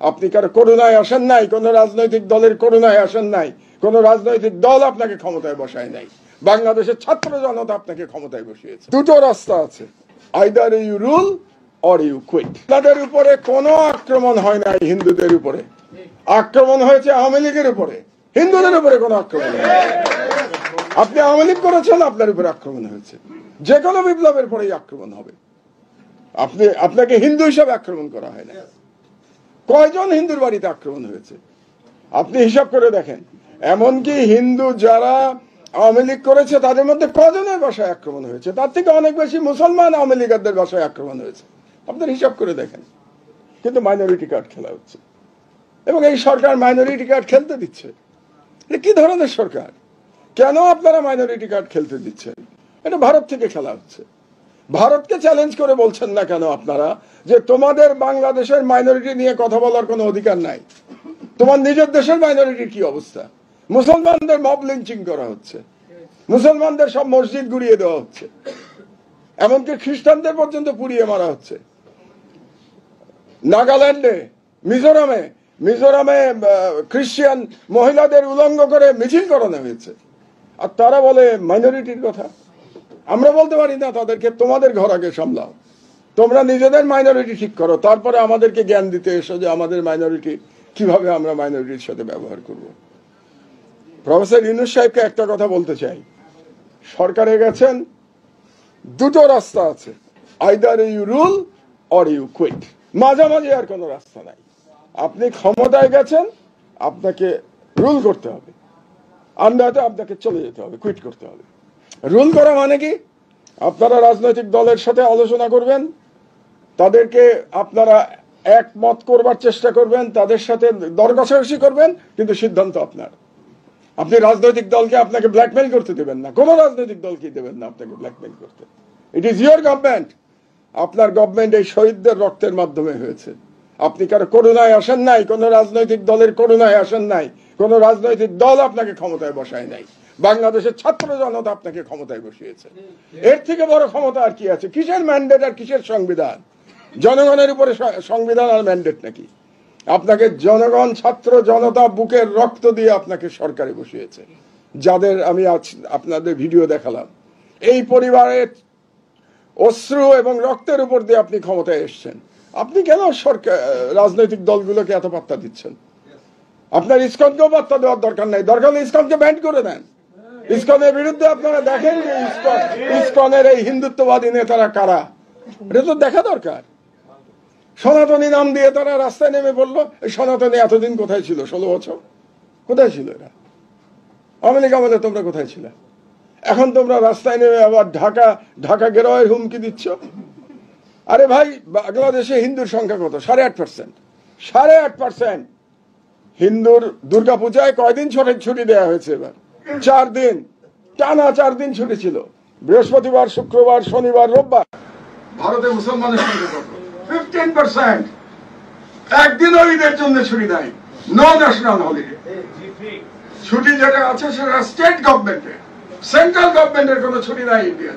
আপনি কারো করুণায় আসেন নাই, কোন রাজনৈতিক দলের করুণায় আসেন নাই, কোন রাজনৈতিক দল আপনাকে ক্ষমতায় বসায় নাই। বাংলাদেশের ছাত্র জনতা আপনাকে ক্ষমতায় বসিয়েছে। দুটো রাস্তা আছে, either you rule or you quit. তাদের উপরে কোনো আক্রমণ হয় নাই, হিন্দুদের উপরে আক্রমণ হয়েছে আওয়ামী লীগের উপরে, হিন্দুদের উপরে কোনো আক্রমণ হয়। আপনি আওয়ামী লীগ করেছেন, আপনার উপরে আক্রমণ হয়েছে। যে কোনো বিপ্লবের পরেই আক্রমণ হবে। আপনাকে হিন্দু হিসাবে আক্রমণ করা হয় না। কয়জন হিন্দুর বাড়িতে আক্রমণ হয়েছে আপনি হিসাব করে দেখেন। এমনকি হিন্দু যারা আওয়ামী লীগ করেছে তাদের মধ্যে কজনের বাসায় আক্রমণ হয়েছে, তার থেকে অনেক বেশি মুসলমান আওয়ামী লীগারদের বাসায় আক্রমণ হয়েছে। আপনার হিসাব করে দেখেন। কিন্তু মাইনরিটি কার্ড খেলা হচ্ছে, এবং এই সরকার মাইনরিটি কার্ড খেলতে দিচ্ছে। এটা কি ধরনের সরকার? কেন আপনারা মাইনরিটি কার্ড খেলতে দিচ্ছেন? এটা ভারত থেকে খেলা হচ্ছে। ভারতকে চ্যালেঞ্জ করে বলছেন না কেন আপনারা যে তোমাদের বাংলাদেশের মাইনরিটি নিয়ে কথা বলার কোনো অধিকার নাই? তোমার নিজের দেশের মাইনরিটির কি অবস্থা? মুসলমানদের মব লিঞ্চিং করা হচ্ছে, মুসলমানদের সব মসজিদ গুড়িয়ে দেওয়া হচ্ছে, এমনকি খ্রিস্টানদের পর্যন্ত পুড়িয়ে মারা হচ্ছে। নাগাল্যান্ডে, মিজোরামে খ্রিস্টান মহিলাদের উলঙ্গ করে মিছিল করানো হয়েছে, আর তারা বলে মাইনরিটির কথা। আমরা বলতে পারি না তাদেরকে তোমাদের ঘর আগে সামলাও, তোমরা নিজেদের মাইনরিটি ঠিক করো, তারপরে আমাদেরকে জ্ঞান দিতে এসো যে আমাদের মাইনরিটি কিভাবে আমরা মাইনরিটির সাথে ব্যবহার করব। প্রফেসর ইউনূস সাহেবকে একটা কথা বলতে চাই, সরকারে গেছেন, দুটো রাস্তা আছে, either you rule or you quit. মাঝামাঝি আর কোনো রাস্তা নাই। আপনি ক্ষমতায় গেছেন, আপনাকে রুল করতে হবে, আর নয়তো আপনাকে চলে যেতে হবে, কুইট করতে হবে। রুল করা মানে কি? আপনারা রাজনৈতিক দলের সাথে আলোচনা করবেন, তাদেরকে আপনারা একমত করবার চেষ্টা করবেন, তাদের সাথে দর কষাকষি করবেন, কিন্তু সিদ্ধান্ত আপনার। আপনি রাজনৈতিক দলকে আপনাকে ব্ল্যাকমেইল করতে দেবেন না, কোনো রাজনৈতিক দলকে দেবেন না আপনাকে ব্ল্যাকমেইল করতে। It is your government. আপনার গভর্নমেন্ট এই শহীদদের রক্তের মাধ্যমে হয়েছে। আপনি কারো করুণায় আসেন নাই, কোন রাজনৈতিক দলের করুণায় আসেন নাই, কোন রাজনৈতিক দল আপনাকে ক্ষমতায় বসায় নাই। বাংলাদেশের ছাত্র জনতা আপনাকে ক্ষমতায় বসিয়েছে। এর থেকে বড় ক্ষমতা আর কি আছে? কিসের ম্যান্ডেট আর কিসের সংবিধান? জনগণের উপরে সংবিধান আর ম্যান্ডেট নাকি? আপনাকে জনগণ, ছাত্র জনতা বুকের রক্ত দিয়ে আপনাকে সরকারে বসিয়েছে। যাদের আমি আজ আপনাদের ভিডিও দেখালাম, এই পরিবারের অশ্রু এবং রক্তের উপর দিয়ে আপনি ক্ষমতায় এসছেন। আপনি কেন সরকার রাজনৈতিক দলগুলোকে এত পাত্তা দিচ্ছেন? আপনার ইসকনকেও পাত্তা দেওয়ার দরকার নাই, দরকার হলে ইসকনকে ব্যান করে দেন। ইসকনের বিরুদ্ধে আপনারা দেখেন যে ইসকনের এই হিন্দুত্ববাদী নেতারা কারা, এটা তো দেখা দরকার। সনাতনী নাম দিয়ে তারা রাস্তায় নেমে পড়লো। এই সনাতনী এতদিন কোথায় ছিল? 16 বছর কোথায় ছিল এরা? আওয়ামী লীগ আমলে তোমরা কোথায় ছিল? এখন তোমরা রাস্তায় নেমে আবার ঢাকা গেরোয়ের হুমকি দিচ্ছ। আরে ভাই, বাংলাদেশে হিন্দুর সংখ্যা কত? 8.5%। 8.5% হিন্দুর দুর্গাপূজায় কয়দিন ছুটি দেওয়া হয়েছে? এবার 4 দিন টানা, 4 দিন ছুটি ছিল, বৃহস্পতিবার, শুক্রবার, শনিবার, রোববার। ভারতে মুসলমানের সংখ্যা কত? 15%। একদিনও ঈদের জন্য ছুটি নাই, নো ন্যাশনাল হলিডে। ছুটি যেটা আছে সেটা স্টেট গভর্নমেন্টের, সেন্ট্রাল গভর্নমেন্টের কোনো ছুটি নাই ইন্ডিয়া।